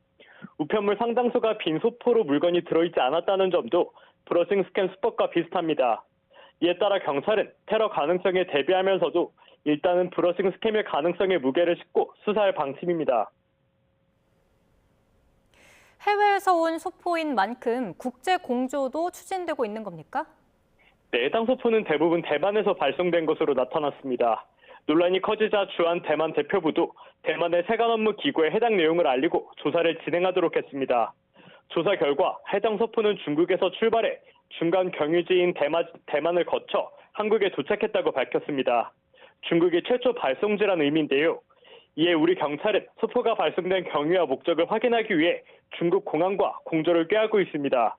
우편물 상당수가 빈 소포로 물건이 들어있지 않았다는 점도 브러싱 스캠 수법과 비슷합니다. 이에 따라 경찰은 테러 가능성에 대비하면서도 일단은 브러싱 스캠의 가능성에 무게를 싣고 수사할 방침입니다. 해외에서 온 소포인 만큼 국제 공조도 추진되고 있는 겁니까? 네, 해당 소포는 대부분 대만에서 발송된 것으로 나타났습니다. 논란이 커지자 주한 대만 대표부도 대만의 세관 업무 기구에 해당 내용을 알리고 조사를 진행하도록 했습니다. 조사 결과 해당 소포는 중국에서 출발해 중간 경유지인 대만을 거쳐 한국에 도착했다고 밝혔습니다. 중국이 최초 발송지라는 의미인데요. 이에 우리 경찰은 소포가 발송된 경위와 목적을 확인하기 위해 중국 공안과 공조를 꾀하고 있습니다.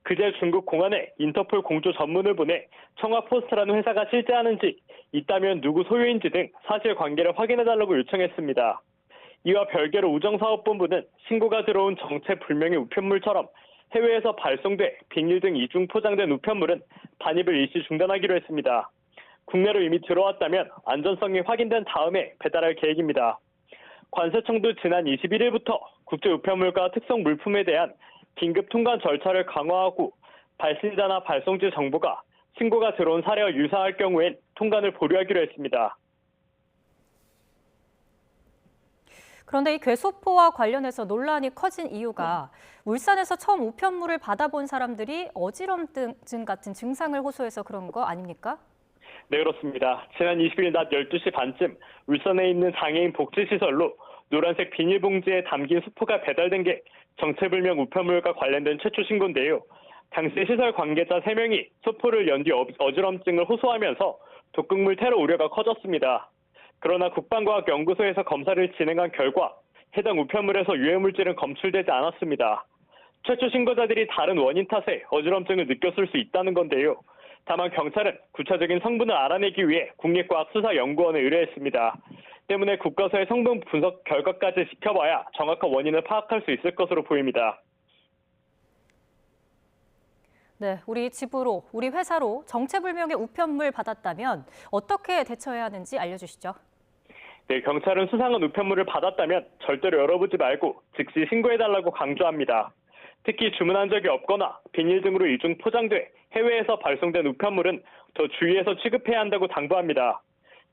그제 중국 공안에 인터폴 공조 전문을 보내 청와포스트라는 회사가 실재하는지 있다면 누구 소유인지 등 사실관계를 확인해달라고 요청했습니다. 이와 별개로 우정사업본부는 신고가 들어온 정체불명의 우편물처럼 해외에서 발송돼 비닐 등 이중 포장된 우편물은 반입을 일시 중단하기로 했습니다. 국내로 이미 들어왔다면 안전성이 확인된 다음에 배달할 계획입니다. 관세청도 지난 21일부터 국제우편물과 특성 물품에 대한 긴급 통관 절차를 강화하고 발신자나 발송지 정보가 신고가 들어온 사례와 유사할 경우엔 통관을 보류하기로 했습니다. 그런데 이 괴소포와 관련해서 논란이 커진 이유가 울산에서 처음 우편물을 받아본 사람들이 어지럼증 같은 증상을 호소해서 그런 거 아닙니까? 네, 그렇습니다. 지난 20일 낮 12시 반쯤 울산에 있는 장애인 복지시설로 노란색 비닐봉지에 담긴 소포가 배달된 게 정체불명 우편물과 관련된 최초 신고인데요. 당시 시설 관계자 3명이 소포를 연 뒤 어지럼증을 호소하면서 독극물 테러 우려가 커졌습니다. 그러나 국방과학연구소에서 검사를 진행한 결과 해당 우편물에서 유해물질은 검출되지 않았습니다. 최초 신고자들이 다른 원인 탓에 어지럼증을 느꼈을 수 있다는 건데요. 다만 경찰은 구체적인 성분을 알아내기 위해 국립과학수사연구원에 의뢰했습니다. 때문에 국과서의 성분 분석 결과까지 지켜봐야 정확한 원인을 파악할 수 있을 것으로 보입니다. 네, 우리 집으로, 우리 회사로 정체불명의 우편물 받았다면 어떻게 대처해야 하는지 알려주시죠. 네, 경찰은 수상한 우편물을 받았다면 절대로 열어보지 말고 즉시 신고해달라고 강조합니다. 특히 주문한 적이 없거나 비닐 등으로 이중 포장돼 해외에서 발송된 우편물은 더 주의해서 취급해야 한다고 당부합니다.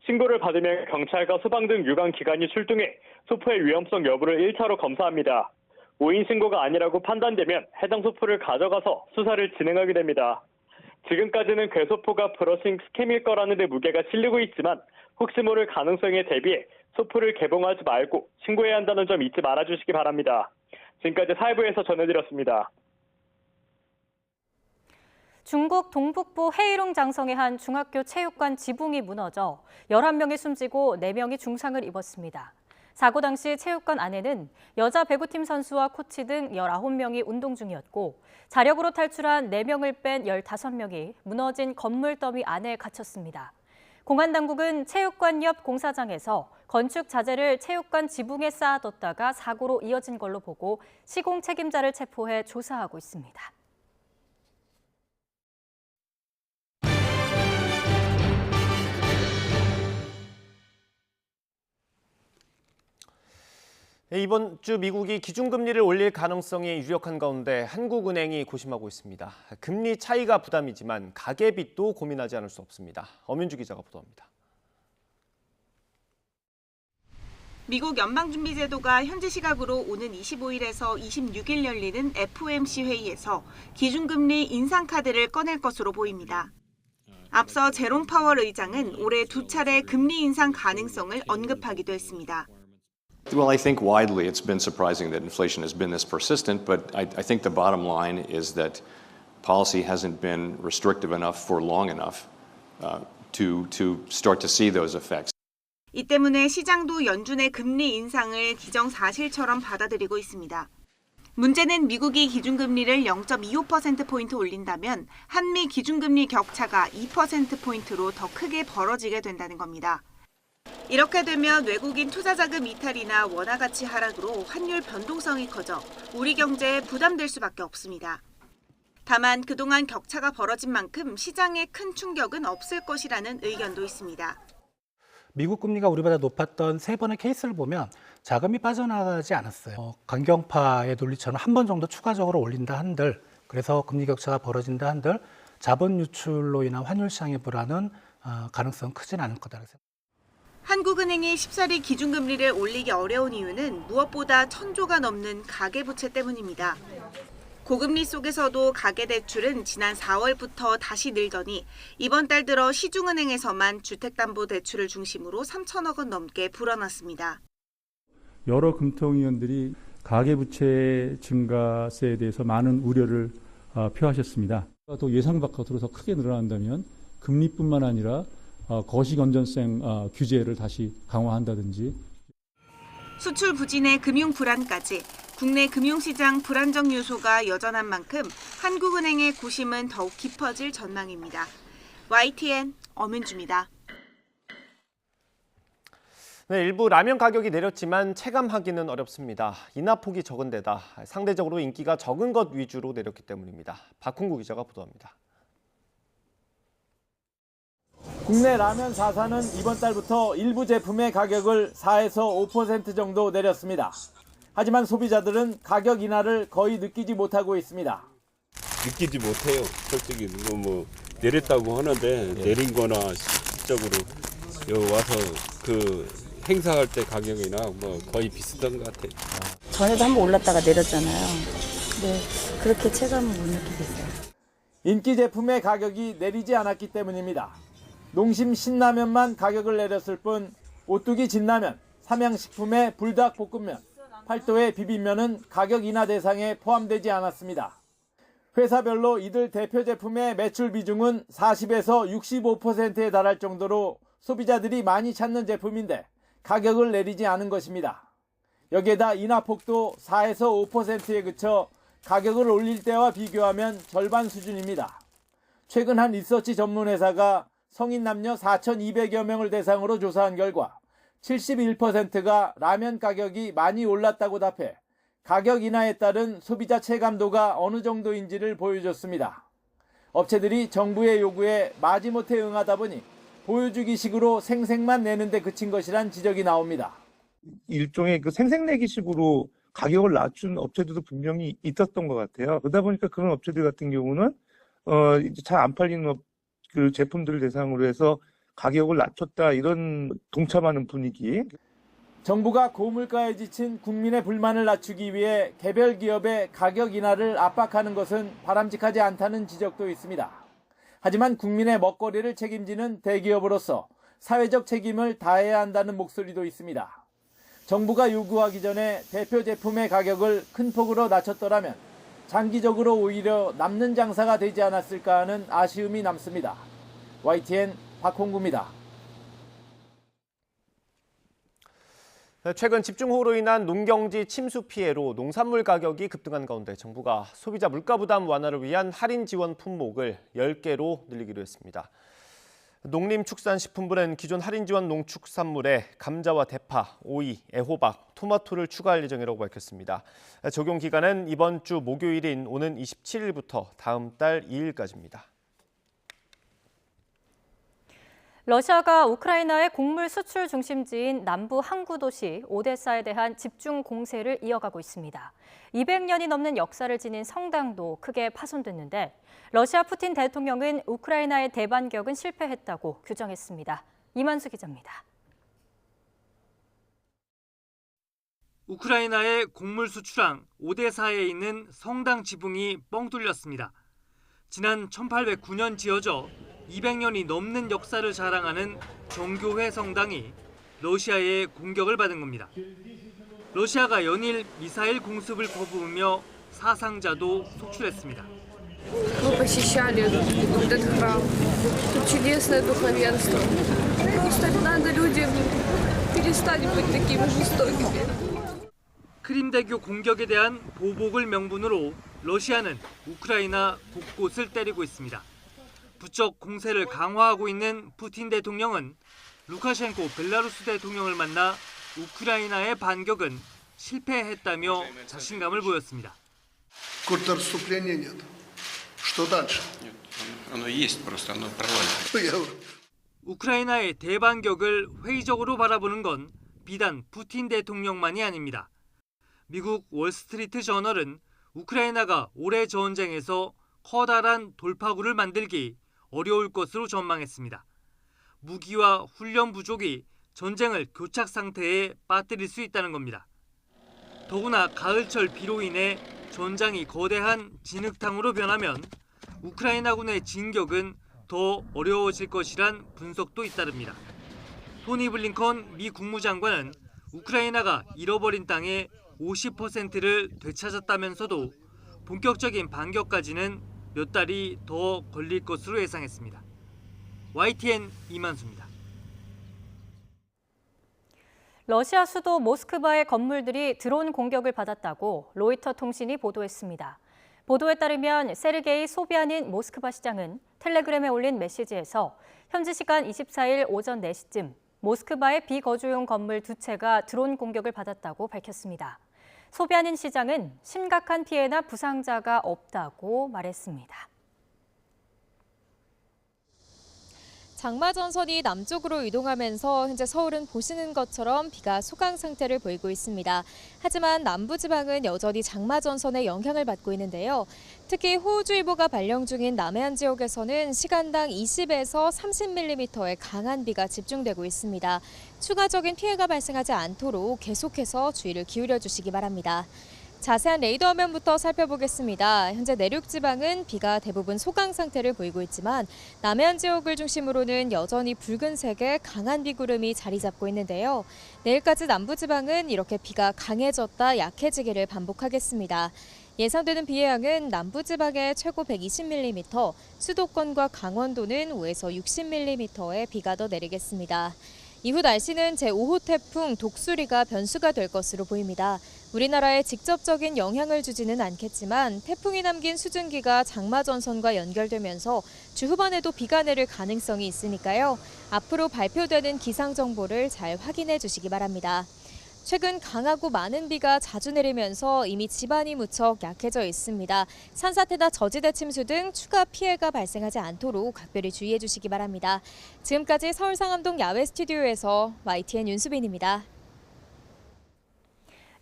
신고를 받으면 경찰과 소방 등 유관기관이 출동해 소포의 위험성 여부를 1차로 검사합니다. 오인 신고가 아니라고 판단되면 해당 소포를 가져가서 수사를 진행하게 됩니다. 지금까지는 괴소포가 브러싱 스캠일 거라는 데 무게가 실리고 있지만 혹시 모를 가능성에 대비해 소포를 개봉하지 말고 신고해야 한다는 점 잊지 말아주시기 바랍니다. 지금까지 사회부에서 전해드렸습니다. 중국 동북부 헤이룽 장성의 한 중학교 체육관 지붕이 무너져 11명이 숨지고 4명이 중상을 입었습니다. 사고 당시 체육관 안에는 여자 배구팀 선수와 코치 등 19명이 운동 중이었고 자력으로 탈출한 4명을 뺀 15명이 무너진 건물 더미 안에 갇혔습니다. 공안당국은 체육관 옆 공사장에서 건축 자재를 체육관 지붕에 쌓아뒀다가 사고로 이어진 걸로 보고 시공 책임자를 체포해 조사하고 있습니다. 이번 주 미국이 기준금리를 올릴 가능성이 유력한 가운데 한국은행이 고심하고 있습니다. 금리 차이가 부담이지만 가계빚도 고민하지 않을 수 없습니다. 엄윤주 기자가 보도합니다. 미국 연방준비제도가 현지 시각으로 오는 25일에서 26일 열리는 FOMC 회의에서 기준금리 인상 카드를 꺼낼 것으로 보입니다. 앞서 제롬 파월 의장은 올해 2차례 금리 인상 가능성을 언급하기도 했습니다. Well, I think widely it's been surprising that inflation has been this persistent, but I think the bottom line is that policy hasn't been restrictive enough for long enough to start to see those effects. 이 때문에 시장도 연준의 금리 인상을 기정사실처럼 받아들이고 있습니다. 문제는 미국이 기준금리를 0.25%포인트 올린다면 한미 기준금리 격차가 2%포인트로 더 크게 벌어지게 된다는 겁니다. 이렇게 되면 외국인 투자자금 이탈이나 원화 가치 하락으로 환율 변동성이 커져 우리 경제에 부담될 수밖에 없습니다. 다만 그동안 격차가 벌어진 만큼 시장에 큰 충격은 없을 것이라는 의견도 있습니다. 미국 금리가 우리보다 높았던 3번의 케이스를 보면 자금이 빠져나가지 않았어요. 강경파의 논리처럼 한 번 정도 추가적으로 올린다 한들, 그래서 금리 격차가 벌어진다 한들 자본 유출로 인한 환율 시장의 불안은 가능성 크진 않을 거다 생각합니다. 한국은행이 쉽사리 기준금리를 올리기 어려운 이유는 무엇보다 1,000조가 넘는 가계부채 때문입니다. 고금리 속에서도 가계대출은 지난 4월부터 다시 늘더니 이번 달 들어 시중은행에서만 주택담보대출을 중심으로 3천억 원 넘게 불어났습니다. 여러 금통위원들이 가계부채 증가세에 대해서 많은 우려를 표하셨습니다. 또 예상 밖으로 더 크게 늘어난다면 금리뿐만 아니라 거시건전성 규제를 다시 강화한다든지. 수출 부진의 금융 불안까지 국내 금융시장 불안정 요소가 여전한 만큼 한국은행의 고심은 더욱 깊어질 전망입니다. YTN 엄윤주입니다. 네, 일부 라면 가격이 내렸지만 체감하기는 어렵습니다. 인하폭이 적은 데다 상대적으로 인기가 적은 것 위주로 내렸기 때문입니다. 박홍구 기자가 보도합니다. 국내 라면 4사는 이번 달부터 일부 제품의 가격을 4에서 5% 정도 내렸습니다. 하지만 소비자들은 가격 인하를 거의 느끼지 못하고 있습니다. 느끼지 못해요. 솔직히 뭐 내렸다고 하는데 내린 거나 실질적으로 여기 와서 그 행사할 때 가격이나 뭐 거의 비슷한 것 같아요. 전에도 한번 올랐다가 내렸잖아요. 근데 그렇게 체감은 못 느끼겠어요. 인기 제품의 가격이 내리지 않았기 때문입니다. 농심 신라면만 가격을 내렸을 뿐 오뚜기 진라면, 삼양식품의 불닭볶음면, 팔도의 비빔면은 가격 인하 대상에 포함되지 않았습니다. 회사별로 이들 대표 제품의 매출 비중은 40에서 65%에 달할 정도로 소비자들이 많이 찾는 제품인데 가격을 내리지 않은 것입니다. 여기에다 인하폭도 4에서 5%에 그쳐 가격을 올릴 때와 비교하면 절반 수준입니다. 최근 한 리서치 전문 회사가 성인 남녀 4,200여 명을 대상으로 조사한 결과 71%가 라면 가격이 많이 올랐다고 답해 가격 인하에 따른 소비자 체감도가 어느 정도인지를 보여줬습니다. 업체들이 정부의 요구에 마지못해 응하다 보니 보여주기식으로 생색만 내는데 그친 것이란 지적이 나옵니다. 일종의 그 생색내기식으로 가격을 낮춘 업체들도 분명히 있었던 것 같아요. 그러다 보니까 그런 업체들 같은 경우는 이제 잘 안 팔리는 그 제품들을 대상으로 해서 가격을 낮췄다 이런 동참하는 분위기. 정부가 고물가에 지친 국민의 불만을 낮추기 위해 개별 기업의 가격 인하를 압박하는 것은 바람직하지 않다는 지적도 있습니다. 하지만 국민의 먹거리를 책임지는 대기업으로서 사회적 책임을 다해야 한다는 목소리도 있습니다. 정부가 요구하기 전에 대표 제품의 가격을 큰 폭으로 낮췄더라면 장기적으로 오히려 남는 장사가 되지 않았을까 하는 아쉬움이 남습니다. YTN 박홍구입니다. 최근 집중호우로 인한 농경지 침수 피해로 농산물 가격이 급등한 가운데 정부가 소비자 물가 부담 완화를 위한 할인 지원 품목을 10개로 늘리기로 했습니다. 농림축산식품부는 기존 할인 지원 농축산물에 감자와 대파, 오이, 애호박, 토마토를 추가할 예정이라고 밝혔습니다. 적용 기간은 이번 주 목요일인 오는 27일부터 다음 달 2일까지입니다. 러시아가 우크라이나의 곡물 수출 중심지인 남부 항구 도시 오데사에 대한 집중 공세를 이어가고 있습니다. 200년이 넘는 역사를 지닌 성당도 크게 파손됐는데 러시아 푸틴 대통령은 우크라이나의 대반격은 실패했다고 규정했습니다. 이만수 기자입니다. 우크라이나의 곡물 수출항 오데사에 있는 성당 지붕이 뻥 뚫렸습니다. 지난 1809년 지어져 200년이 넘는 역사를 자랑하는 정교회 성당이 러시아의 공격을 받은 겁니다. 러시아가 연일 미사일 공습을 거부하며 사상자도 속출했습니다. Мы посещали этот храм. Тут чудесное духовенство. Просто надо людям перестать быть такими жестокими. 크림대교 공격에 대한 보복을 명분으로 러시아는 우크라이나 곳곳을 때리고 있습니다. 부쩍 공세를 강화하고 있는 푸틴 대통령은 루카셴코 벨라루스 대통령을 만나 우크라이나의 반격은 실패했다며 자신감을 보였습니다. 우크라이나의 대반격을 회의적으로 바라보는 건 비단 푸틴 대통령만이 아닙니다. 미국 월스트리트 저널은 우크라이나가 올해 전쟁에서 커다란 돌파구를 만들기 어려울 것으로 전망했습니다. 무기와 훈련 부족이 전쟁을 교착 상태에 빠뜨릴 수 있다는 겁니다. 더구나 가을철 비로 인해 전장이 거대한 진흙탕으로 변하면 우크라이나군의 진격은 더 어려워질 것이란 분석도 잇따릅니다. 토니 블링컨 미 국무장관은 우크라이나가 잃어버린 땅의 50%를 되찾았다면서도 본격적인 반격까지는 몇 달이 더 걸릴 것으로 예상했습니다. YTN 이만수입니다. 러시아 수도 모스크바의 건물들이 드론 공격을 받았다고 로이터 통신이 보도했습니다. 보도에 따르면 세르게이 소비아닌 모스크바 시장은 텔레그램에 올린 메시지에서 현지 시간 24일 오전 4시쯤 모스크바의 비거주용 건물 2채가 드론 공격을 받았다고 밝혔습니다. 소비아닌 시장은 심각한 피해나 부상자가 없다고 말했습니다. 장마전선이 남쪽으로 이동하면서 현재 서울은 보시는 것처럼 비가 소강 상태를 보이고 있습니다. 하지만 남부지방은 여전히 장마전선의 영향을 받고 있는데요. 특히 호우주의보가 발령 중인 남해안 지역에서는 시간당 20에서 30mm의 강한 비가 집중되고 있습니다. 추가적인 피해가 발생하지 않도록 계속해서 주의를 기울여 주시기 바랍니다. 자세한 레이더 화면부터 살펴보겠습니다. 현재 내륙 지방은 비가 대부분 소강 상태를 보이고 있지만 남해안 지역을 중심으로는 여전히 붉은색의 강한 비구름이 자리 잡고 있는데요. 내일까지 남부 지방은 이렇게 비가 강해졌다 약해지기를 반복하겠습니다. 예상되는 비의 양은 남부 지방에 최고 120mm, 수도권과 강원도는 5에서 60mm의 비가 더 내리겠습니다. 이후 날씨는 제5호 태풍 독수리가 변수가 될 것으로 보입니다. 우리나라에 직접적인 영향을 주지는 않겠지만 태풍이 남긴 수증기가 장마전선과 연결되면서 주 후반에도 비가 내릴 가능성이 있으니까요. 앞으로 발표되는 기상 정보를 잘 확인해 주시기 바랍니다. 최근 강하고 많은 비가 자주 내리면서 이미 지반이 무척 약해져 있습니다. 산사태나 저지대 침수 등 추가 피해가 발생하지 않도록 각별히 주의해 주시기 바랍니다. 지금까지 서울 상암동 야외 스튜디오에서 YTN 윤수빈입니다.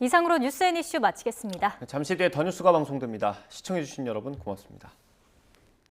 이상으로 뉴스 앤 이슈 마치겠습니다. 잠시 뒤에 더 뉴스가 방송됩니다. 시청해주신 여러분 고맙습니다.